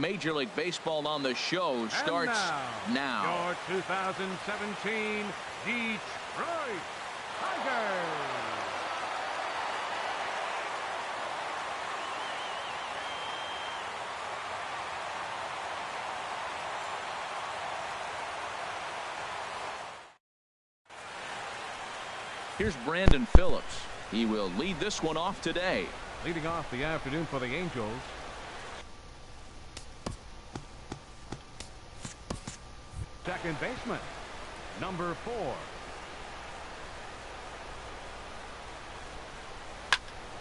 Major League Baseball on the show starts now. Your 2017 Detroit Tigers. Here's Brandon Phillips. He will lead this one off today. Leading off the afternoon for the Angels. Second baseman, number 4.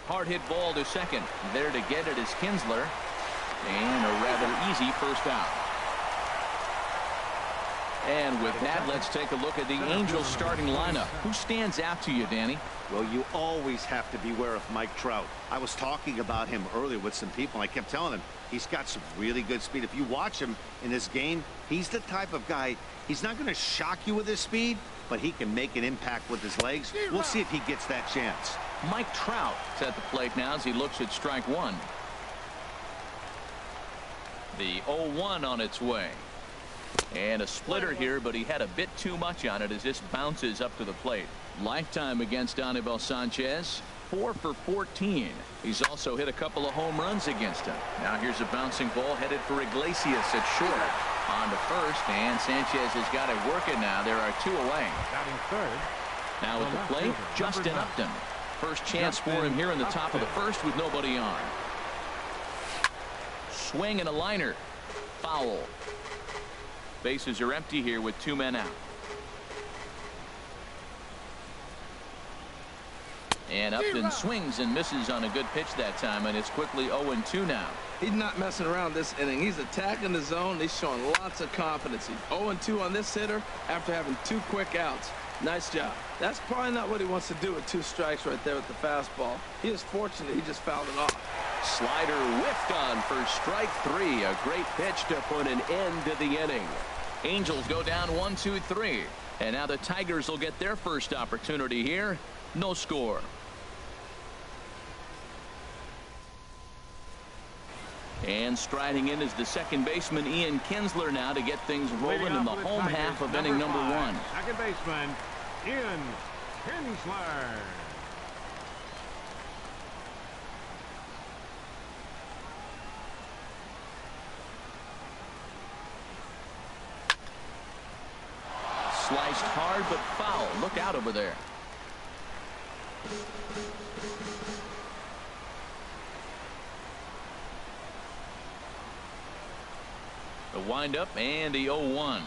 Hard hit ball to second. There to get it is Kinsler. And a rather easy first out. And with that, let's take a look at the Angels starting lineup. Who stands out to you, Danny? Well, you always have to beware of Mike Trout. I was talking about him earlier with some people. I kept telling him he's got some really good speed. If you watch him in this game, he's the type of guy, he's not going to shock you with his speed, but he can make an impact with his legs. We'll see if he gets that chance. Mike Trout is at the plate now as he looks at strike one. The 0-1 on its way. And a splitter here, but he had a bit too much on it as this bounces up to the plate. Lifetime against Anibal Sanchez, 4 for 14. He's also hit a couple of home runs against him. Now here's a bouncing ball headed for Iglesias at short. On to first, and Sanchez has got it working now. There are 2 away. Batting third. Now at the plate, Justin Upton. First chance for him here in the top of the first with nobody on. Swing and a liner. Foul. Bases are empty here with 2 men out. And Upton swings and misses on a good pitch that time, and it's quickly 0-2 now. He's not messing around this inning. He's attacking the zone. He's showing lots of confidence. He's 0-2 on this hitter after having 2 quick outs. Nice job. That's probably not what he wants to do with 2 strikes right there with the fastball. He is fortunate he just fouled it off. Slider whiffed on for strike 3. A great pitch to put an end to the inning. Angels go down 1-2-3. And now the Tigers will get their first opportunity here. No score. And striding in is the second baseman Ian Kinsler now to get things rolling in the home half of inning number 1. Second baseman Ian Kinsler. Sliced hard but foul. Look out over there. The windup and the 0-1.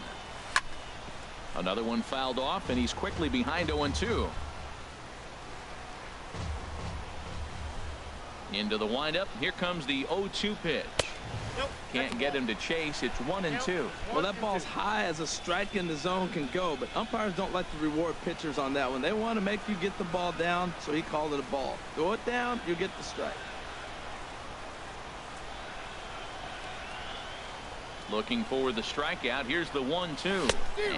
Another one fouled off, and he's quickly behind 0-2. Into the windup. Here comes the 0-2 pitch. Can't get him to chase. It's 1-2. Well, that ball's high as a strike in the zone can go, but umpires don't like to reward pitchers on that one. They want to make you get the ball down, so he called it a ball. Throw it down, you get the strike. Looking for the strikeout. Here's the 1-2.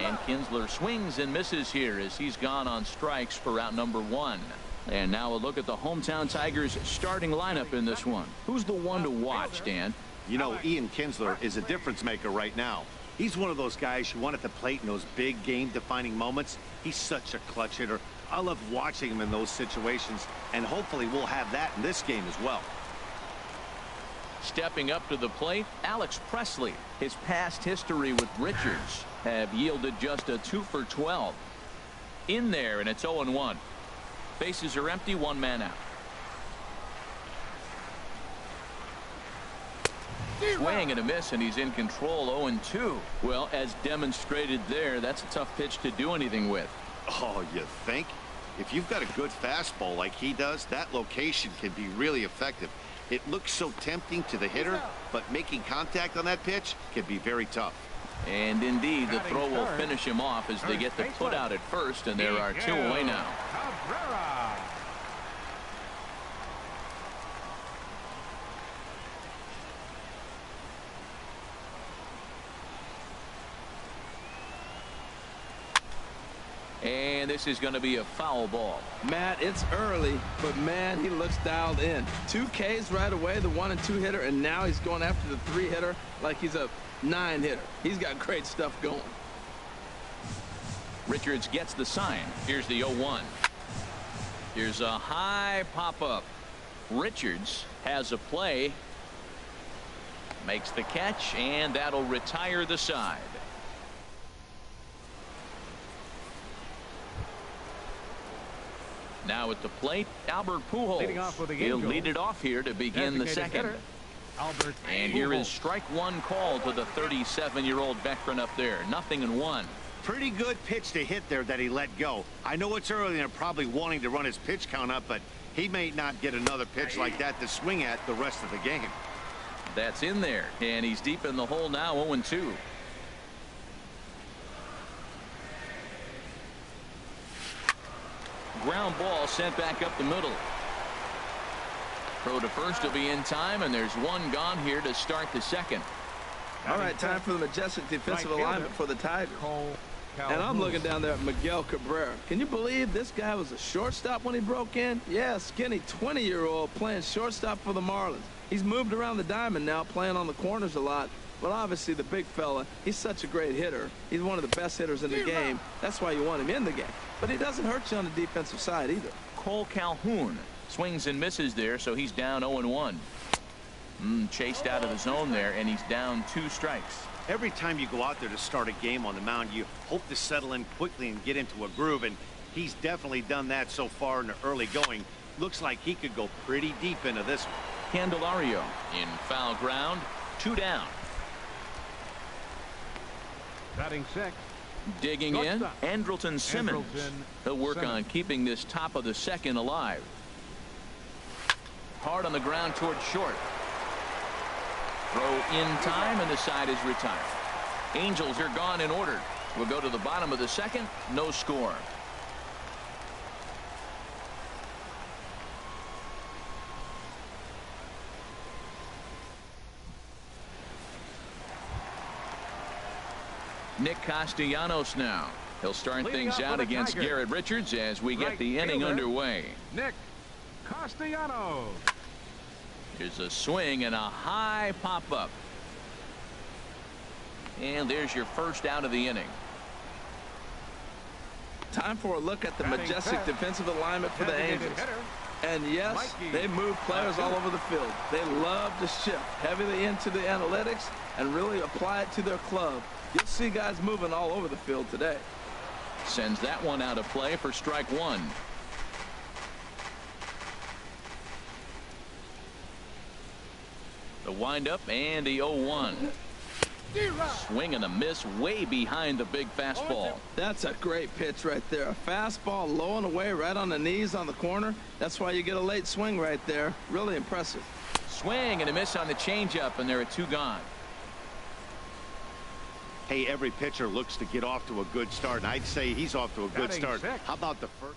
And Kinsler swings and misses here as he's gone on strikes for out number 1. And now a look at the hometown Tigers starting lineup in this one. Who's the one to watch, Dan? You know, Ian Kinsler is a difference maker right now. He's one of those guys you want at the plate in those big game-defining moments. He's such a clutch hitter. I love watching him in those situations, and hopefully we'll have that in this game as well. Stepping up to the plate, Alex Presley. His past history with Richards have yielded just a 2 for 12. In there, and it's 0-1. Bases are empty, 1 man out. Swing and a miss, and he's in control. 0-2. Well, as demonstrated there, that's a tough pitch to do anything with. Oh, you think? If you've got a good fastball like he does, that location can be really effective. It looks so tempting to the hitter, but making contact on that pitch can be very tough. And indeed, the throw will finish him off as they get the put out at first, and there are 2 away now. And this is going to be a foul ball. Matt, it's early, but man, he looks dialed in. 2 Ks right away, the 1 and 2 hitter, and now he's going after the 3 hitter like he's a 9 hitter. He's got great stuff going. Richards gets the sign. Here's the 0-1. Here's a high pop-up. Richards has a play. Makes the catch, and that'll retire the side. Now at the plate, Albert Pujols. Leading off with the He'll Angels. lead it off here to begin the Designated second. hitter, Albert And Pujols. here is strike one call to the 37-year-old veteran up there. 0-1. Pretty good pitch to hit there that he let go. I know it's early and they're probably wanting to run his pitch count up, but he may not get another pitch like that to swing at the rest of the game. That's in there, and he's deep in the hole now. 0-2. Ground ball sent back up the middle. Throw to first will be in time, and there's one gone here to start the second. All right, time for the majestic defensive Right alignment fielder, for the Tigers. Cole And I'm looking down there at Miguel Cabrera. Can you believe this guy was a shortstop when he broke in? Yeah, skinny 20-year-old playing shortstop for the Marlins. He's moved around the diamond now, playing on the corners a lot. But obviously the big fella, he's such a great hitter. He's one of the best hitters in the game. That's why you want him in the game. But he doesn't hurt you on the defensive side either. Cole Calhoun swings and misses there, so he's down 0-1. Chased out of the zone there, and he's down 2 strikes. Every time you go out there to start a game on the mound, you hope to settle in quickly and get into a groove, and he's definitely done that so far in the early going. Looks like he could go pretty deep into this one. Candelario in foul ground, 2 down. Batting 6. Digging in, Shortstop. Andrelton Simmons. Andrelton He'll work on Simmons. keeping this top of the second alive. Hard on the ground towards short. Throw in time, and the side is retired. Angels are gone in order. We'll go to the bottom of the second. No score. Nick Castellanos now. He'll start Leading things off out for the against Tigers. Garrett Richards as we get Right the inning fielder. underway. Nick Castellanos. Here's a swing and a high pop-up. And there's your first out of the inning. Time for a look at the Batting majestic fifth. defensive alignment for the Designated Angels. hitter, And yes, Mikey. they move players all over the field. They love to shift heavily into the analytics and really apply it to their club. You'll see guys moving all over the field today. Sends that one out of play for strike one. The windup and the 0-1. Swing and a miss way behind the big fastball. That's a great pitch right there. A fastball low and away right on the knees on the corner. That's why you get a late swing right there. Really impressive. Swing and a miss on the changeup, and there are 2 gone. Hey, every pitcher looks to get off to a good start, and I'd say he's off to a good Batting start. sixth. How about the first?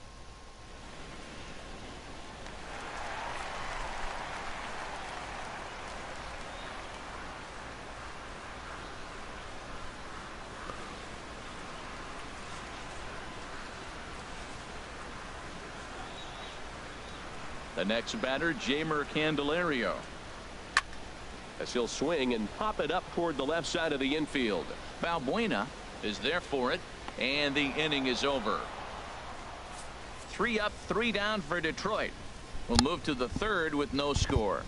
The next batter, Jamer Candelario. As he'll swing and pop it up toward the left side of the infield. Valbuena is there for it, and the inning is over. 3 up, 3 down for Detroit. We'll move to the third with no score.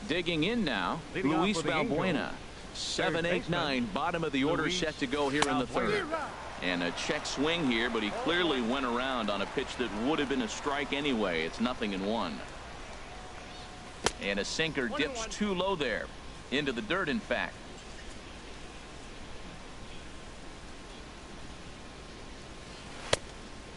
Digging in now, Leading off Luis for the Valbuena. Angels, 7, 8, baseman, 9, bottom of the order Luis set to go here in the third. Valbuena. And a check swing here, but he clearly went around on a pitch that would have been a strike anyway. It's 0-1. And a sinker dips too low there. Into the dirt, in fact.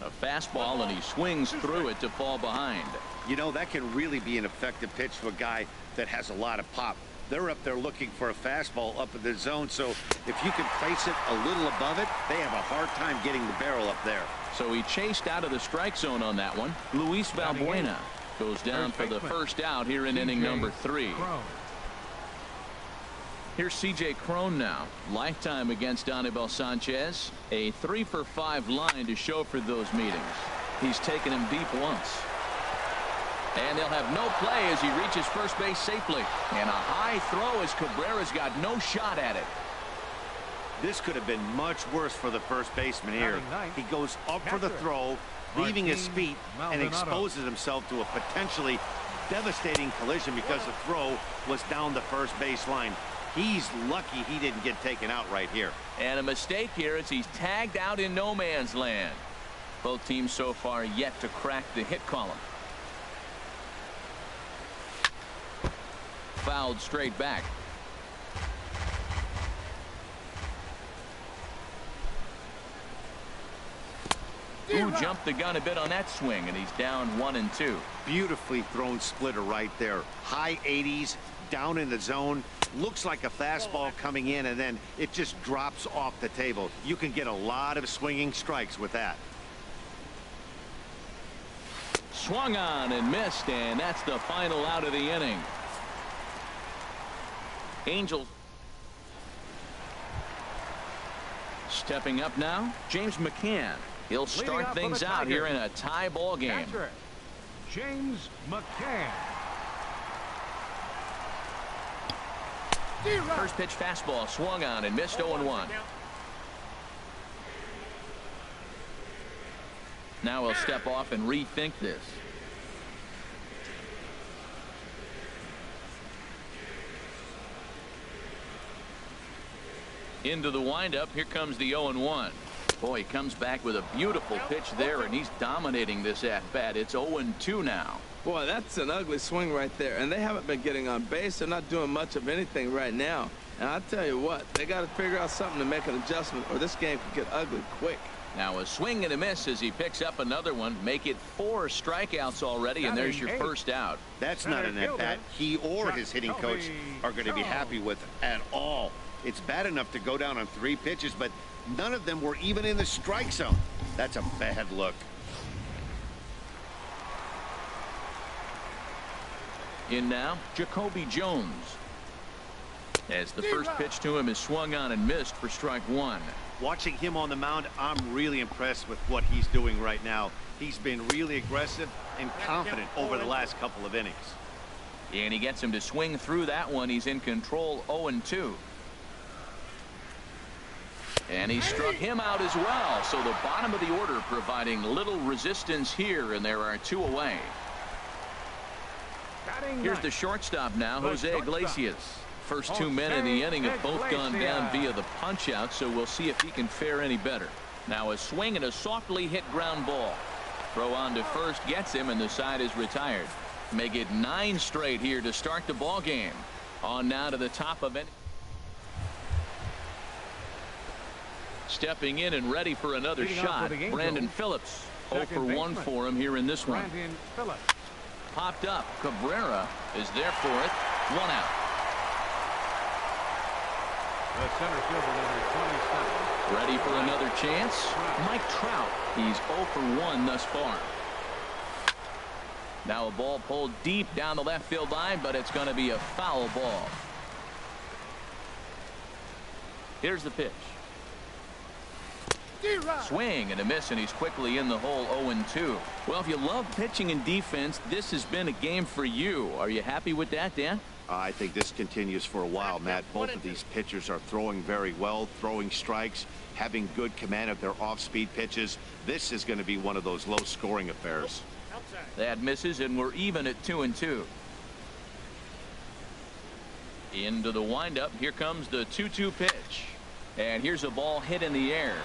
A fastball, and he swings through it to fall behind. You know, that can really be an effective pitch to a guy that has a lot of pop. They're up there looking for a fastball up in the zone, so if you can place it a little above it, they have a hard time getting the barrel up there. So he chased out of the strike zone on that one. Luis Valbuena goes down for the first out here in inning number 3. Here's C.J. Cron now. Lifetime against Anibal Sanchez. A 3-for-5 line to show for those meetings. He's taken him deep once. And they'll have no play as he reaches first base safely. And a high throw as Cabrera's got no shot at it. This could have been much worse for the first baseman here. He goes up for the throw, leaving his feet, and exposes himself to a potentially devastating collision because the throw was down the first base line. He's lucky he didn't get taken out right here. And a mistake here as he's tagged out in no man's land. Both teams so far yet to crack the hit column. Fouled straight back. Who jumped the gun a bit on that swing, and he's down 1-2. Beautifully thrown splitter right there. High 80s, down in the zone. Looks like a fastball coming in, and then it just drops off the table. You can get a lot of swinging strikes with that. Swung on and missed, and that's the final out of the inning. Angels stepping up now, James McCann. He'll start things out here in a tie ball game. Catcher, James McCann. First pitch fastball swung on and missed 0-1. Now he'll step off and rethink this. Into the windup. Here comes the 0-1. Boy, he comes back with a beautiful pitch there, and he's dominating this at bat. It's 0-2 now. Boy, that's an ugly swing right there, and they haven't been getting on base. They're not doing much of anything right now. And I'll tell you what, they got to figure out something to make an adjustment, or this game could get ugly quick. Now a swing and a miss as he picks up another one. Make it 4 strikeouts already, and there's your first out. That's not an at-bat he or his hitting coach are going to be happy with at all. It's bad enough to go down on 3 pitches, but none of them were even in the strike zone. That's a bad look. In now, Jacoby Jones. As the first pitch to him is swung on and missed for strike 1. Watching him on the mound, I'm really impressed with what he's doing right now. He's been really aggressive and confident over the last couple of innings. And he gets him to swing through that one. He's in control, 0-2. And he struck him out as well. So the bottom of the order providing little resistance here, and there are 2 away. Here's the shortstop now, Jose Iglesias. First 2 men in the inning have both gone down via the punch out, so we'll see if he can fare any better. Now a swing and a softly hit ground ball. Throw on to first gets him, and the side is retired. Make it 9 straight here to start the ball game. On now to the top of it. Stepping in and ready for another shot, Brandon Phillips. 0 for 1 for him here in this one. Popped up. Cabrera is there for it. 1 out. The center fielder, number 27. Ready for another chance. Mike Trout. He's 0 for 1 thus far. Now a ball pulled deep down the left field line, but it's going to be a foul ball. Here's the pitch. Swing and a miss, and he's quickly in the hole. 0-2. Well, if you love pitching and defense, this has been a game for you. Are you happy with that, Dan? I think this continues for a while, Matt. Both of these pitchers are throwing very well, throwing strikes, having good command of their off-speed pitches. This is going to be one of those low-scoring affairs. That misses, and we're even at 2-2. Into the windup. Here comes the 2-2 pitch. And here's a ball hit in the air.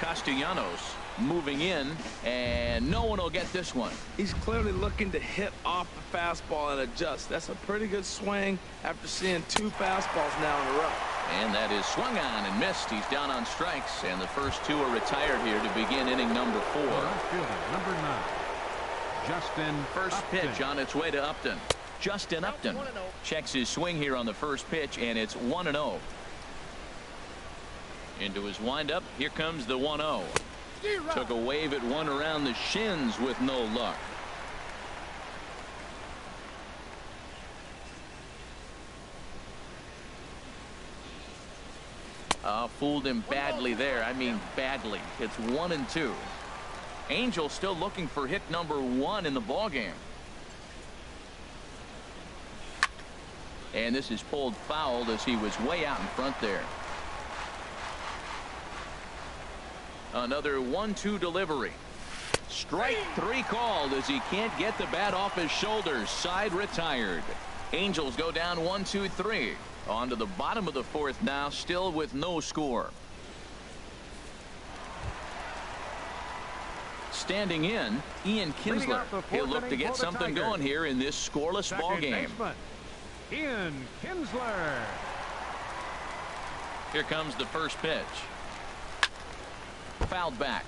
Castellanos moving in, and no one will get this one. He's clearly looking to hit off the fastball and adjust. That's a pretty good swing after seeing 2 fastballs now in a row. And that is swung on and missed. He's down on strikes, and the first 2 are retired here to begin inning number 4. Number 9, Justin First Upton. pitch on its way to Upton. Justin Upton checks his swing here on the first pitch, and it's 1-0. Into his windup. Here comes the 1-0. Took a wave at one around the shins with no luck. Fooled him badly there. I mean badly. It's 1-2. Angel still looking for hit number 1 in the ball game. And this is pulled foul as he was way out in front there. Another 1-2 delivery. Strike 3 called as he can't get the bat off his shoulders. Side retired. Angels go down 1-2-3. On to the bottom of the 4th now, still with no score. Standing in, Ian Kinsler. He'll look to get something going here in this scoreless ball game. Ian Kinsler. Here comes the first pitch. Fouled back.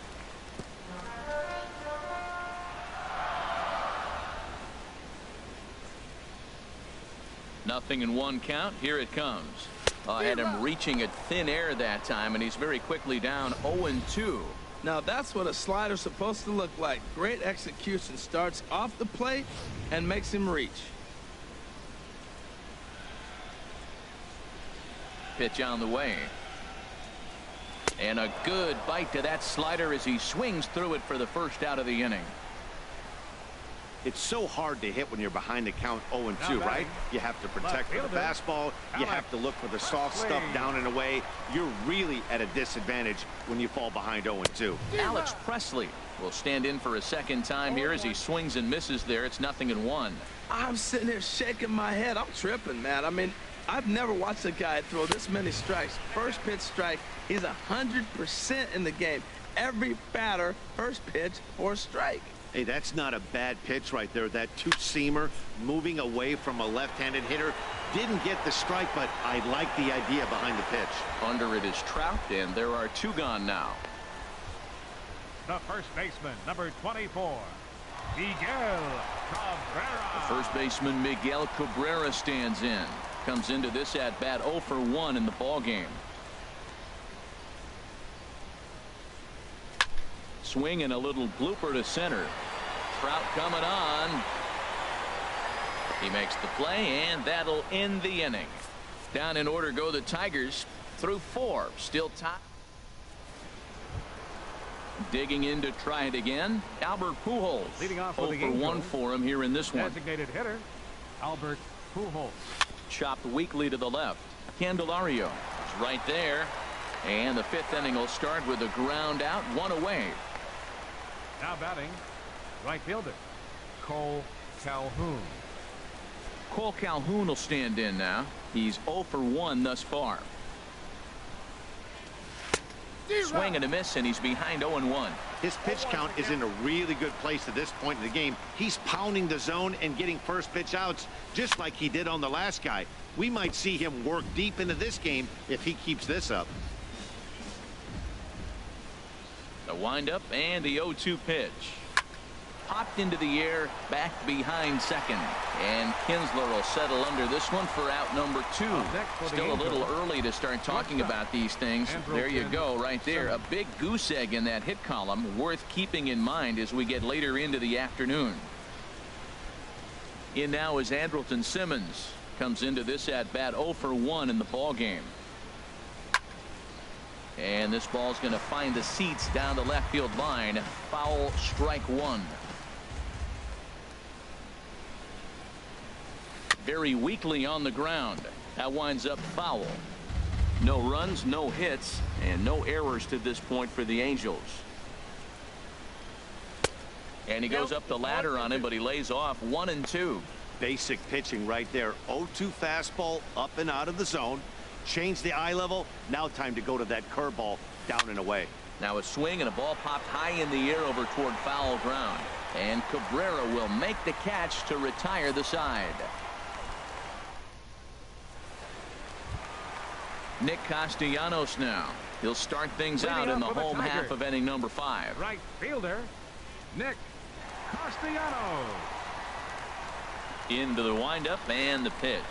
Nothing in 1 count. Here it comes. Had him reaching at thin air that time, and he's very quickly down 0-2. Now that's what a slider's supposed to look like. Great execution. Starts off the plate and makes him reach. Pitch on the way. And a good bite to that slider as he swings through it for the first out of the inning. It's so hard to hit when you're behind the count 0-2, right? You have to protect for the fastball. You have to look for the soft stuff down and away. You're really at a disadvantage when you fall behind 0-2. Alex Presley will stand in for a second time here as he swings and misses there. It's 0-1. I'm sitting here shaking my head. I'm tripping, man. I mean, I've never watched a guy throw this many strikes. First pitch strike. He's 100% in the game. Every batter, first pitch or strike. Hey, that's not a bad pitch right there. That two-seamer moving away from a left-handed hitter. Didn't get the strike, but I like the idea behind the pitch. Under it is Trout, and there are 2 gone now. The first baseman, number 24, Miguel Cabrera. The first baseman, Miguel Cabrera, stands in. Comes into this at-bat 0-for-1 in the ball game. Swing and a little blooper to center. Trout coming on. He makes the play, and that'll end the inning. Down in order go the Tigers through 4. Still top. Digging in to try it again. Albert Pujols. Leading off 0-for-1 for him here in this one. Designated hitter, Albert Pujols. Chopped weakly to the left. Candelario is right there. And the 5th inning will start with a ground out, 1 away. Now batting, right fielder, Cole Calhoun. Cole Calhoun will stand in now. He's 0-for-1 thus far. Swing and a miss, and he's behind 0-1. His pitch count is in a really good place at this point in the game. He's pounding the zone and getting first pitch outs just like he did on the last guy. We might see him work deep into this game if he keeps this up. The windup and the 0-2 pitch. Popped into the air, back behind second. And Kinsler will settle under this one for out number 2. Still a little early to start talking about these things. There you go, right there. A big goose egg in that hit column, worth keeping in mind as we get later into the afternoon. In now is Andrelton Simmons. Comes into this at-bat 0-for-1 in the ball game. And this ball's going to find the seats down the left field line. Foul, strike 1. Very weakly on the ground. That winds up foul. No runs, no hits, and no errors to this point for the Angels. And he goes up the ladder on him, but he lays off 1-2. Basic pitching right there. 0-2 fastball up and out of the zone. Change the eye level. Now time to go to that curveball down and away. Now a swing and a ball popped high in the air over toward foul ground. And Cabrera will make the catch to retire the side. Nick Castellanos now. He'll start things out in the home half of inning number 5. Right fielder, Nick Castellanos. Into the windup and the pitch.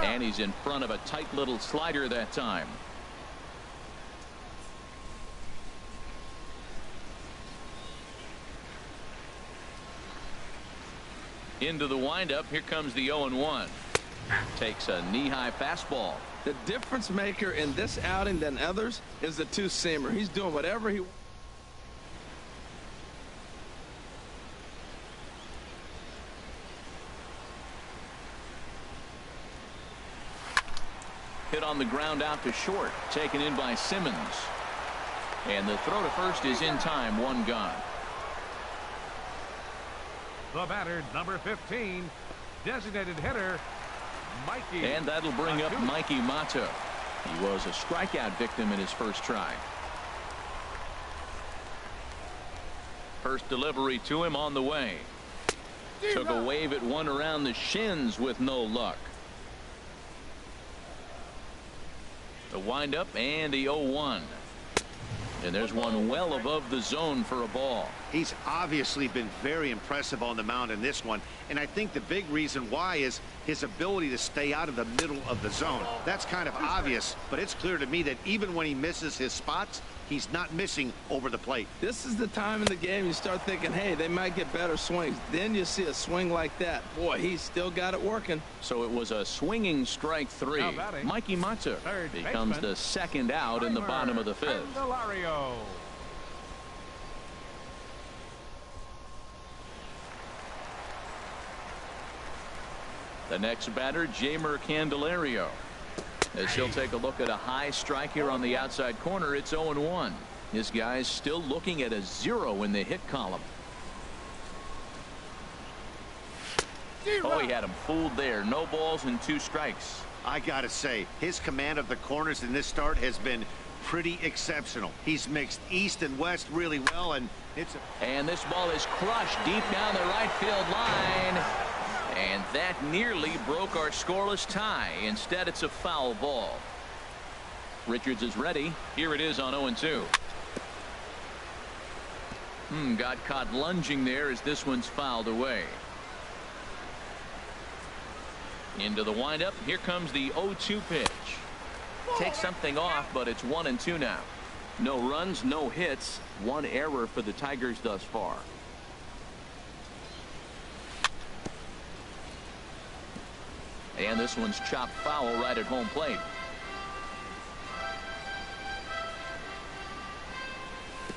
And he's in front of a tight little slider that time. Into the windup. Here comes the 0-1. Takes a knee-high fastball. The difference maker in this outing than others is the two-seamer. He's doing whatever he wants. Hit on the ground out to short, taken in by Simmons. And the throw to first is in time, one gone. The batter, number 15, designated hitter, Mikey. And that'll bring up Mikey Mata. He was a strikeout victim in his first try. First delivery to him on the way. Took a wave at one around the shins with no luck. The windup and the 0-1. And there's one well above the zone for a ball. He's obviously been very impressive on the mound in this one, and I think the big reason why is his ability to stay out of the middle of the zone. That's kind of obvious, but it's clear to me that even when he misses his spots, he's not missing over the plate. This is the time in the game you start thinking, hey, they might get better swings. Then you see a swing like that. Boy, he's still got it working. So it was a swinging strike three. Mikey Mata becomes the second out in the bottom of the fifth. The next batter, Jeimer Candelario. As he'll take a look at a high strike here on the outside corner, it's 0-1. This guy's still looking at a 0 in the hit column. Oh, he had him fooled there. No balls and 2 strikes. I gotta say, his command of the corners in this start has been pretty exceptional. He's mixed east and west really well, and and this ball is crushed deep down the right field line. And that nearly broke our scoreless tie. Instead, it's a foul ball. Richards is ready. Here it is on 0-2. Got caught lunging there as this one's fouled away. Into the windup. Here comes the 0-2 pitch. Takes something off, but it's 1-2 now. No runs, no hits. 1 error for the Tigers thus far. And this one's chopped foul right at home plate.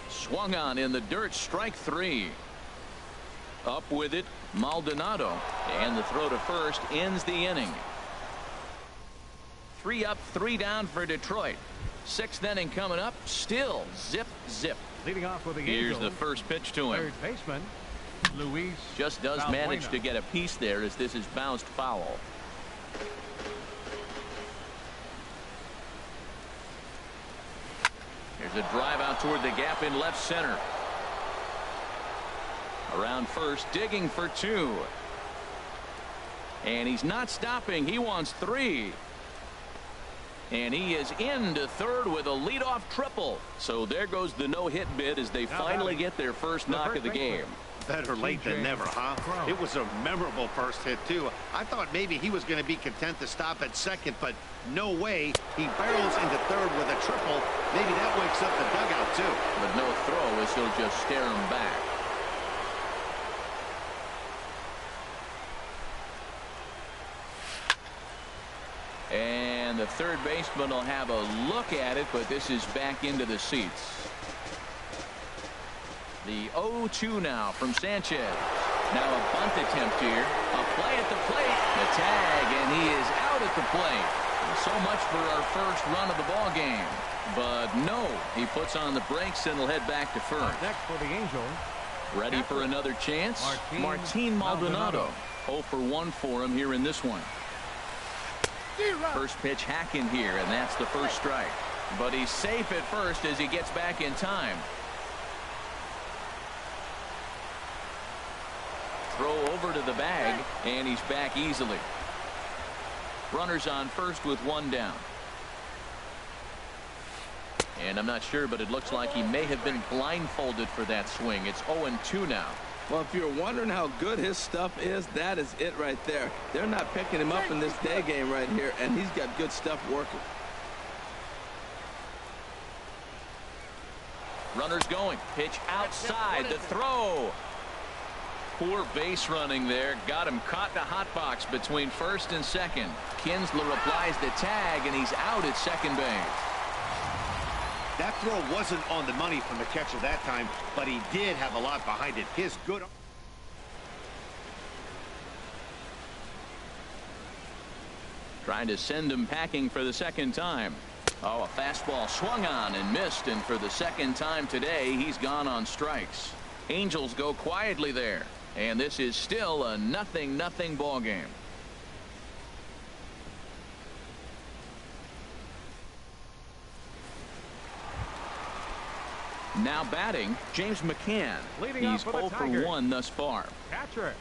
Swung on in the dirt, strike 3. Up with it, Maldonado. And the throw to first ends the inning. 3 up, 3 down for Detroit. 6th inning coming up. Still zip, zip. Leading off with the Here's the first pitch to him. Third baseman, Luis. Just does manage to get a piece there as this is bounced foul. There's a drive out toward the gap in left center. Around first, digging for 2. And he's not stopping. He wants 3. And he is into third with a leadoff triple. So there goes the no-hit bid as they finally get their first knock of the game. Better late than never, huh? It was a memorable first hit, too. I thought maybe he was going to be content to stop at second, but no way. He barrels into third with a triple. Maybe that wakes up the dugout, too. But no throw as he'll just stare him back. And the third baseman will have a look at it, but this is back into the seats. The 0-2 now from Sanchez. Now a bunt attempt here. A play at the plate. The tag, and he is out at the plate. So much for our first run of the ball game. But no, he puts on the brakes and will head back to first. Next for the Angels. Ready for another chance? Martin Maldonado. 0 for 1 for him here in this one. First pitch hacking here, and that's the first strike. But he's safe at first as he gets back in time. Throw over to the bag, and he's back easily. Runners on first with 1 down. And I'm not sure, but it looks like he may have been blindfolded for that swing. It's 0-2 now. Well, if you're wondering how good his stuff is, that is it right there. They're not picking him up in this day game right here, and he's got good stuff working. Runners going. Pitch outside. The throw. Poor base running there. Got him caught in a hot box between first and second. Kinsler applies the tag, and he's out at second base. That throw wasn't on the money from the catcher that time, but he did have a lot behind it. His good. Trying to send him packing for the second time. Oh, a fastball swung on and missed, and for the second time today, he's gone on strikes. Angels go quietly there, and this is still a 0-0 ball game. Now batting, James McCann. He's 0 for 1 thus far. Catcher,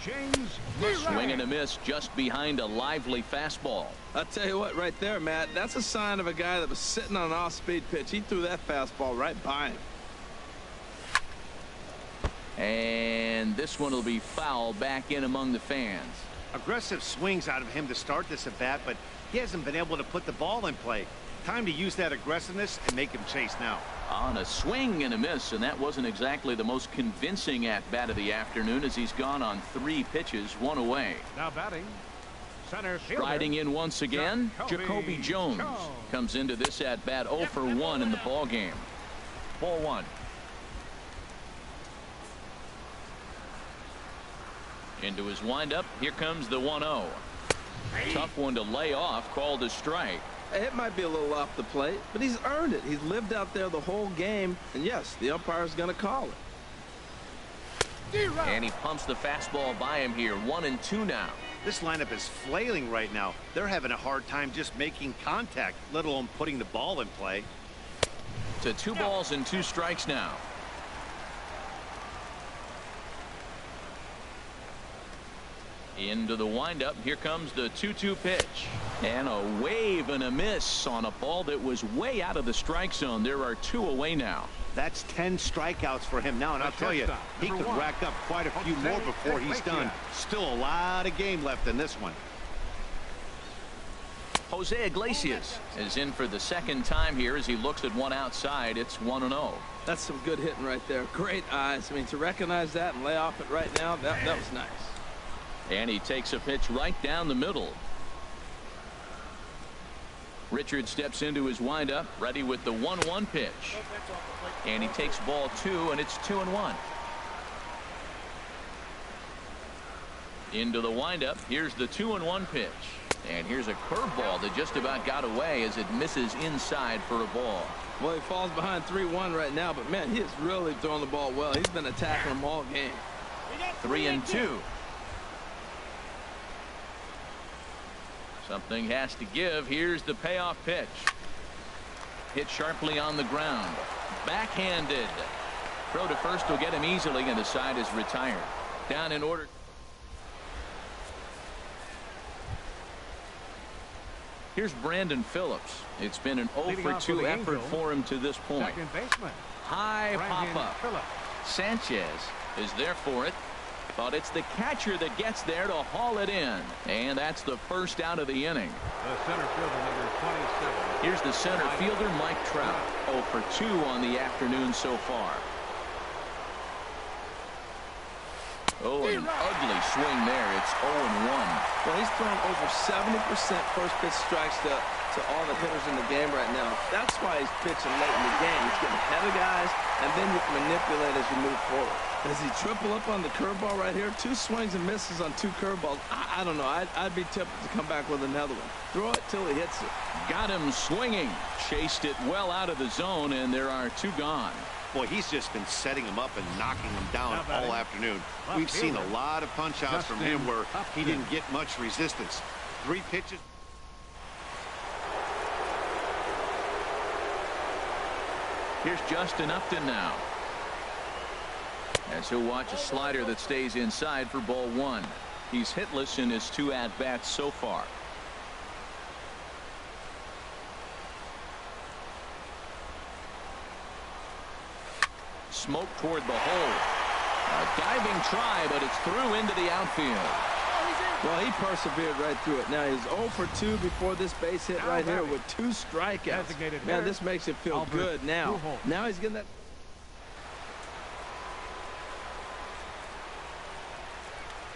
James Swing and a miss just behind a lively fastball. I'll tell you what, right there, Matt, that's a sign of a guy that was sitting on an off-speed pitch. He threw that fastball right by him. And this one will be foul back in among the fans. Aggressive swings out of him to start this at bat, but he hasn't been able to put the ball in play. Time to use that aggressiveness and make him chase now. On a swing and a miss, and that wasn't exactly the most convincing at bat of the afternoon, as he's gone on 3 pitches, 1 away. Now batting, center fielder. Striding in once again, Jacoby Jones comes into this at bat 0 for 1 in the ball game. Ball 1. Into his windup. Here comes the 1-0. Tough one to lay off, called a strike. It might be a little off the plate, but he's earned it. He's lived out there the whole game, and yes, the umpire's going to call it. And he pumps the fastball by him here. 1-2 now. This lineup is flailing right now. They're having a hard time just making contact, let alone putting the ball in play. To 2 balls and 2 strikes now. Into the windup. Here comes the 2-2 pitch. And a wave and a miss on a ball that was way out of the strike zone. There are 2 away now. That's 10 strikeouts for him now, and I'll tell you, he could rack up quite a few more before he's done. Still a lot of game left in this one. Jose Iglesias is in for the second time here as he looks at one outside. It's 1-0. That's some good hitting right there. Great eyes. I mean, to recognize that and lay off it right now, that was nice. And he takes a pitch right down the middle. Richard steps into his windup, ready with the 1-1 pitch. And he takes ball 2, and it's 2-1. Into the windup. Here's the 2-1 pitch. And here's a curveball that just about got away as it misses inside for a ball. Well, he falls behind 3-1 right now, but man, he is really throwing the ball well. He's been attacking them all game. 3-2. Something has to give. Here's the payoff pitch. Hit sharply on the ground. Backhanded. Throw to first will get him easily, and the side is retired. Down in order. Here's Brandon Phillips. It's been an 0 for 2 effort for him to this point. Second baseman. High pop-up. Sanchez is there for it. But it's the catcher that gets there to haul it in. And that's the first out of the inning. The center fielder, number 27. Here's the center fielder, Mike Trout. 0 for 2 on the afternoon so far. Oh, an ugly swing there. It's 0-1. Well, he's thrown over 70% first pitch strikes to all the hitters in the game right now. That's why he's pitching late in the game. He's getting ahead of guys, and then you can manipulate as you move forward. Does he triple up on the curveball right here? 2 swings and misses on 2 curveballs. I don't know. I'd be tempted to come back with another one. Throw it till he hits it. Got him swinging. Chased it well out of the zone, and there are 2 gone. Boy, he's just been setting him up and knocking him down all afternoon. We've seen a lot of punch-outs from him where he didn't get much resistance. 3 pitches. Here's Justin Upton now. As he'll watch a slider that stays inside for ball 1. He's hitless in his 2 at-bats so far. Smoke toward the hole. A diving try, but it's through into the outfield. Well, he persevered right through it. Now he's 0 for 2 before this base hit right here with 2 strikeouts. Man, this makes it feel good now. Now he's getting that.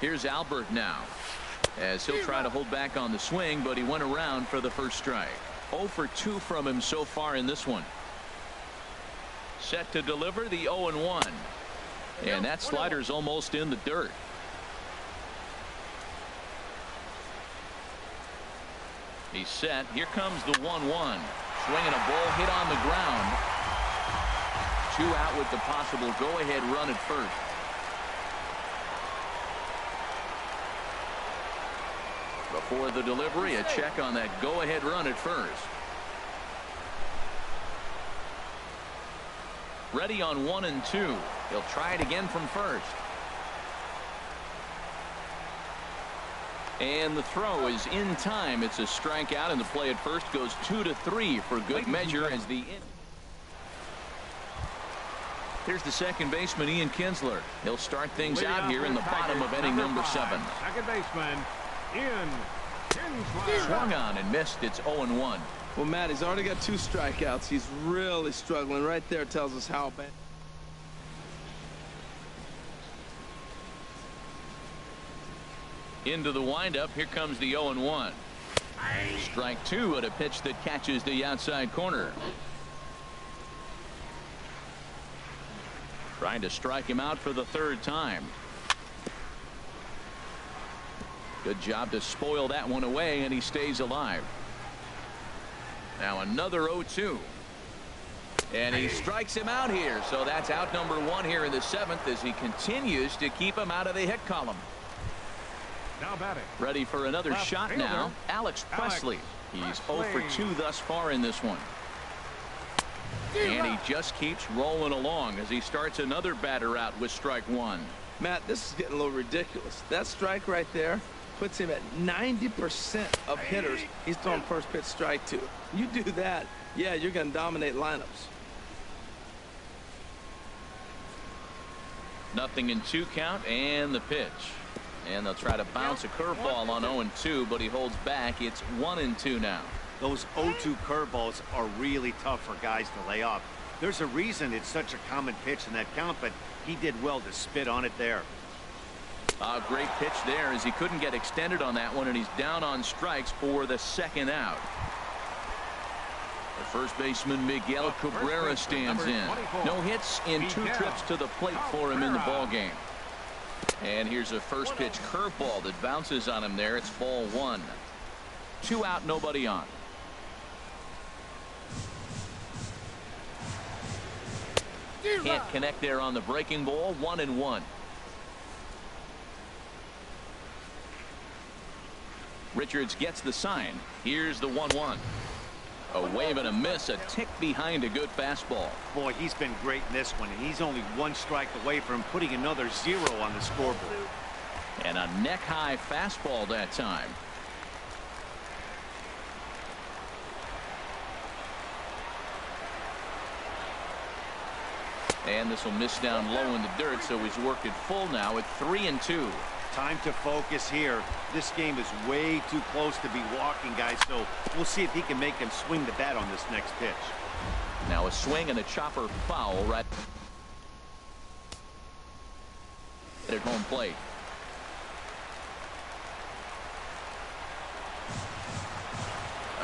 Here's Albert now, as he'll try to hold back on the swing, but he went around for the first strike. 0 for 2 from him so far in this one. Set to deliver the 0-1. And that slider's almost in the dirt. He's set. Here comes the 1-1. Swinging a ball hit on the ground. 2 out with the possible go-ahead run at first. Before the delivery, a check on that go-ahead run at first. Ready on 1 and 2. He'll try it again from first. And the throw is in time. It's a strikeout, and the play at first goes 2-3 for good measure as the in. Here's the second baseman, Ian Kinsler. He'll start things out here in the bottom of inning number 7. Second baseman, Ian Kinsler. Swung on and missed. It's 0-1. Well, Matt, he's already got 2 strikeouts. He's really struggling. Right there tells us how bad. Into the windup. Here comes the 0-1. Strike 2 at a pitch that catches the outside corner. Trying to strike him out for the 3rd time. Good job to spoil that one away, and he stays alive. Now another 0-2. And he strikes him out here. So that's out number 1 here in the 7th as he continues to keep him out of the hit column. Now batting. Ready for another shot now. Alex Presley. He's 0 for 2 thus far in this one. And he just keeps rolling along as he starts another batter out with strike 1. Matt, this is getting a little ridiculous. That strike right there puts him at 90% of hitters he's throwing first pitch strike to. You do that, yeah, you're going to dominate lineups. 0-2 count, and the pitch. And they'll try to bounce a curveball on 0-2, but he holds back. It's 1-2 now. Those 0-2 curveballs are really tough for guys to lay off. There's a reason it's such a common pitch in that count, but he did well to spit on it there. A great pitch there as he couldn't get extended on that one, and he's down on strikes for the 2nd out. The first baseman Miguel Cabrera stands in. No hits in 2 trips to the plate for him in the ball game. And here's a first pitch curveball that bounces on him there. It's ball 1. 2 out, nobody on. Can't connect there on the breaking ball. 1-1. Richards gets the sign. Here's the 1-1. A wave and a miss, a tick behind a good fastball. Boy, he's been great in this one. He's only 1 strike away from putting another 0 on the scoreboard. And a neck-high fastball that time. And this will miss down low in the dirt, so he's worked it full now at 3-2. Time to focus here. This game is way too close to be walking, guys, so we'll see if he can make him swing the bat on this next pitch. Now a swing and a chopper foul right at home plate.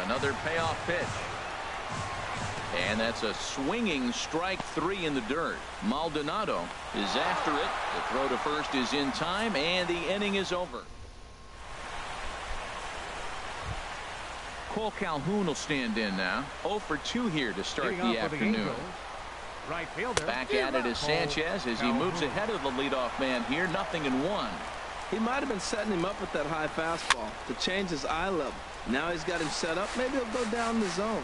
Another payoff pitch. And that's a swinging strike 3 in the dirt. Maldonado is after it. The throw to first is in time, and the inning is over. Cole Calhoun will stand in now. 0 for 2 here to start the afternoon. Right fielder. Back at it is Sanchez as he moves ahead of the leadoff man here. 0-1. He might have been setting him up with that high fastball to change his eye level. Now he's got him set up. Maybe he'll go down the zone.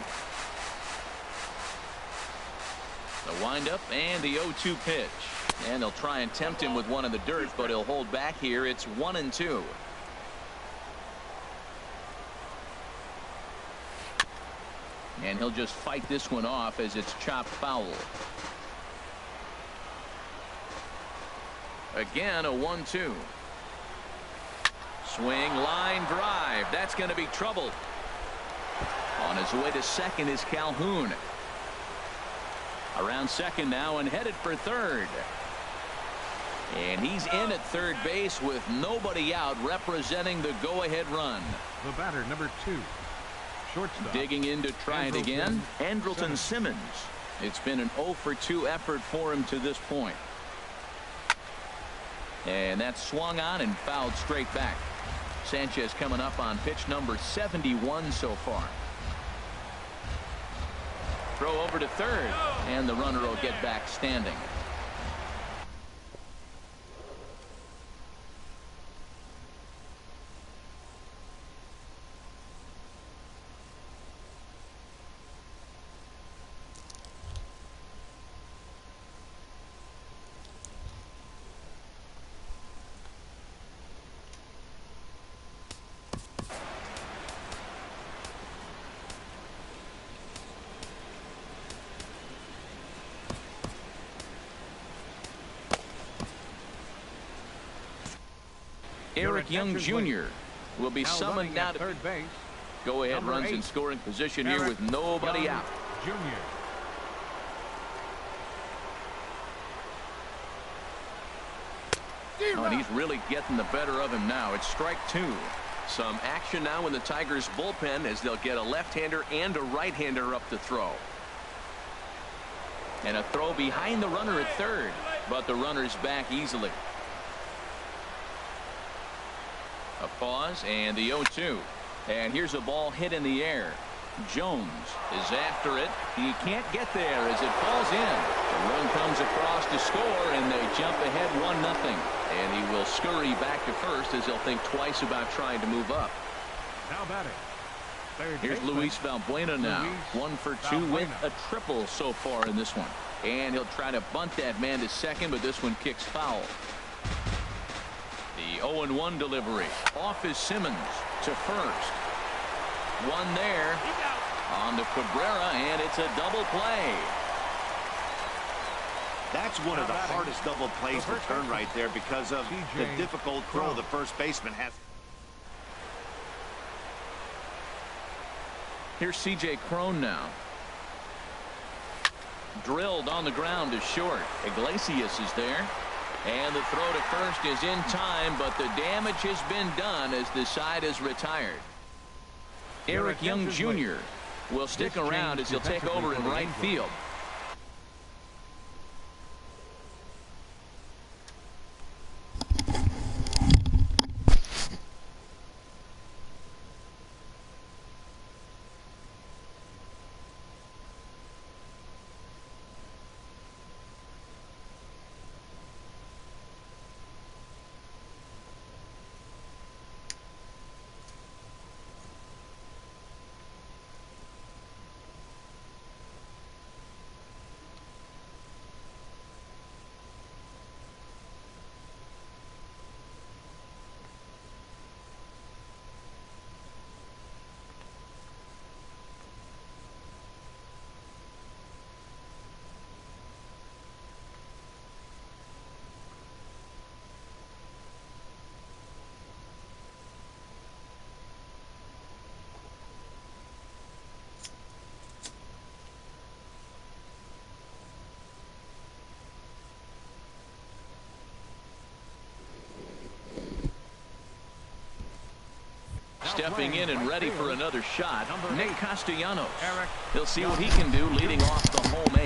The windup and the 0-2 pitch. And they'll try and tempt him with one in the dirt, but he'll hold back here. It's 1-2. And he'll just fight this one off as it's chopped foul. Again, a 1-2. Swing, line drive. That's going to be trouble. On his way to second is Calhoun. Around second now and headed for third. And he's in at third base with nobody out, representing the go-ahead run. The batter, number 2. Shortstop. Digging in to try it again, Andrelton Simmons. It's been an 0 for 2 effort for him to this point. And that's swung on and fouled straight back. Sanchez coming up on pitch number 71 so far. Throw over to third, and the runner will get back standing. Eric Young Jr. will be summoned now to third base. go-ahead runs in scoring position here with nobody out. Jr. Oh, and he's really getting the better of him now. It's strike 2. Some action now in the Tigers bullpen as they'll get a left-hander and a right-hander up to throw. And a throw behind the runner at third, but the runner's back easily. A pause and the 0-2. And here's a ball hit in the air. Jones is after it. He can't get there as it falls in. The run comes across to score, and they jump ahead 1-0. And he will scurry back to first as he'll think twice about trying to move up. Now batting. Here's Luis Valbuena now. 1 for 2 with a triple so far in this one. And he'll try to bunt that man to second, but this one kicks foul. The 0-1 delivery. Off is Simmons to first. One there. On to Cabrera, and it's a double play. That's one of the hardest double plays to turn right there because of the difficult throw the first baseman has. Here's C.J. Cron now. Drilled on the ground to short. Iglesias is there. And the throw to first is in time, but the damage has been done as the side is retired. Eric Young Jr. will stick around as he'll take over in right field. Stepping in and ready for another shot, Nick Castellanos. He'll see what he can do leading off the home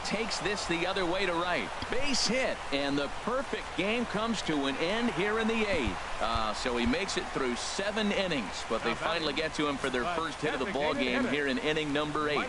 8. Takes this the other way to right. Base hit, and the perfect game comes to an end here in the 8th. So he makes it through 7 innings, but they finally get to him for their first hit of the ball game here in inning number 8.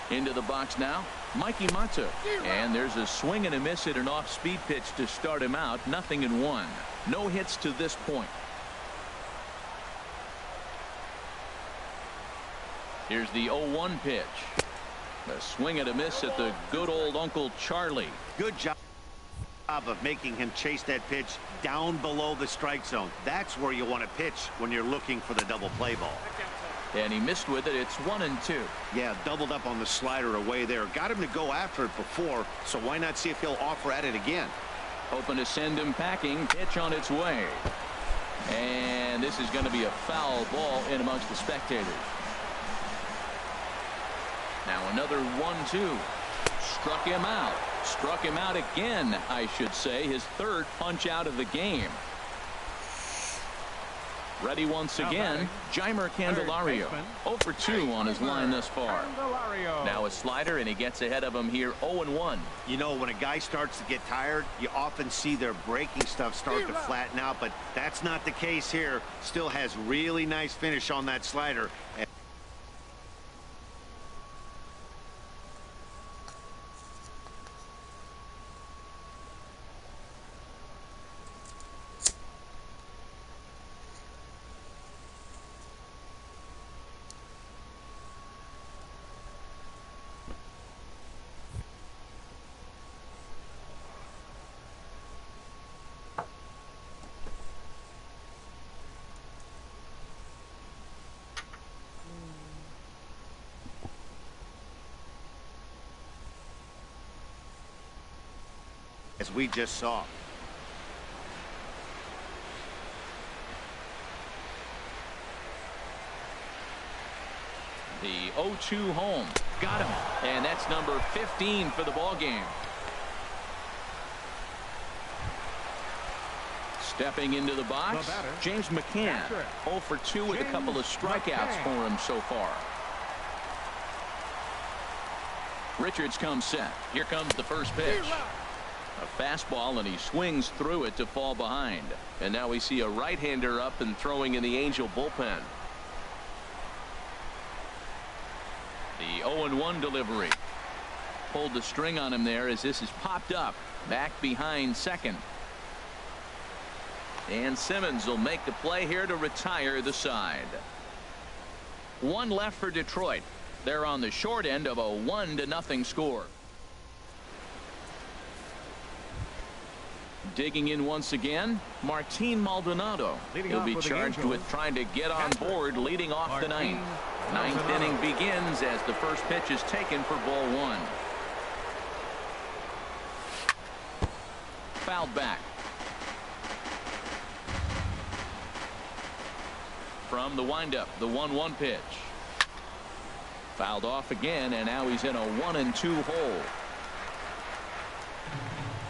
Into the box now, Mikey Mata. And there's a swing and a miss at an off-speed pitch to start him out. 0-1. No hits to this point. Here's the 0-1 pitch. A swing and a miss at the good old Uncle Charlie. Good job of making him chase that pitch down below the strike zone. That's where you want to pitch when you're looking for the double play ball. And he missed with it. It's 1-2. Yeah, doubled up on the slider away there. Got him to go after it before, so why not see if he'll offer at it again? Hoping to send him packing. Pitch on its way. And this is going to be a foul ball in amongst the spectators. Now another 1-2. Struck him out. Struck him out again, I should say. His third punch out of the game. Ready once again, Jeimer Candelario. 0 for 2 on his line thus far. Now a slider, and he gets ahead of him here 0-1. You know, when a guy starts to get tired, you often see their breaking stuff start to flatten out, but that's not the case here. Still has really nice finish on that slider. As we just saw. The 0-2 home. Got him. And that's number 15 for the ball game. Stepping into the box, James McCann. 0 for 2 with a couple of strikeouts for him so far. Richards comes set. Here comes the first pitch. A fastball, and he swings through it to fall behind. And now we see a right-hander up and throwing in the Angel bullpen. The 0-1 delivery. Pulled the string on him there as this is popped up. Back behind second. And Simmons will make the play here to retire the side. One left for Detroit. They're on the short end of a 1-0 score. Digging in once again, Martin Maldonado. He'll be charged with trying to get on board leading off the ninth. Ninth inning begins as the first pitch is taken for ball one. Fouled back. From the windup, the 1-1 pitch. Fouled off again, and now he's in a 1-2 hole.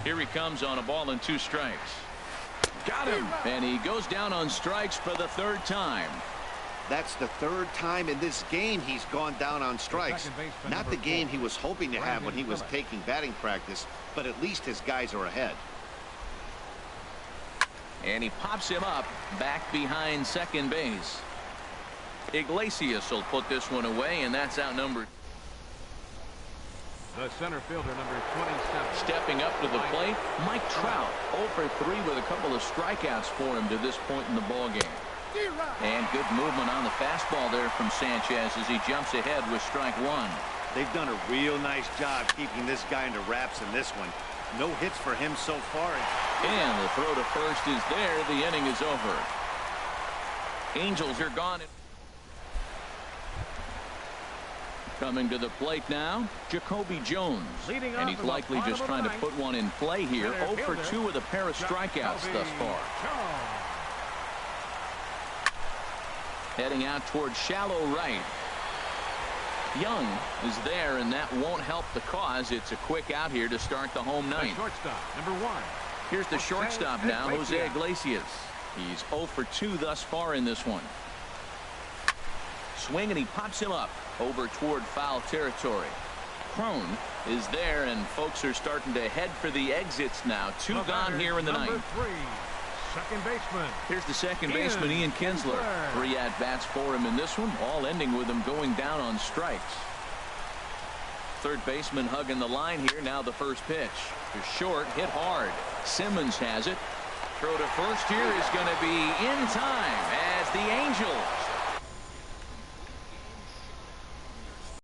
Here he comes on a ball and 2 strikes. Got him. And he goes down on strikes for the third time. That's the third time in this game he's gone down on strikes. Not the game he was hoping to have when he was taking batting practice, but at least his guys are ahead. And he pops him up back behind second base. Iglesias will put this one away, and that's outnumbered. The center fielder, number 27. Stepping up to the plate, Mike Trout. 0 for 3 with a couple of strikeouts for him to this point in the ball game. And good movement on the fastball there from Sanchez as he jumps ahead with strike 1. They've done a real nice job keeping this guy into wraps in this one. No hits for him so far. And the throw to first is there. The inning is over. Angels are gone. Coming to the plate now, Jacoby Jones. And he's likely just trying to put one in play here. 0 for 2 with a pair of strikeouts thus far. Heading out towards shallow right. Young is there, and that won't help the cause. It's a quick out here to start the home ninth. Number 1. Here's the shortstop now, Jose Iglesias. He's 0 for 2 thus far in this one. Swing, and he pops him up over toward foul territory. Crone is there, and folks are starting to head for the exits now. 2 gone here in the ninth. Second baseman. Here's the second baseman, Ian Kinsler. 3 at-bats for him in this one, all ending with him going down on strikes. Third baseman hugging the line here. Now the first pitch. To short, hit hard. Simmons has it. Throw to first here is going to be in time as the Angel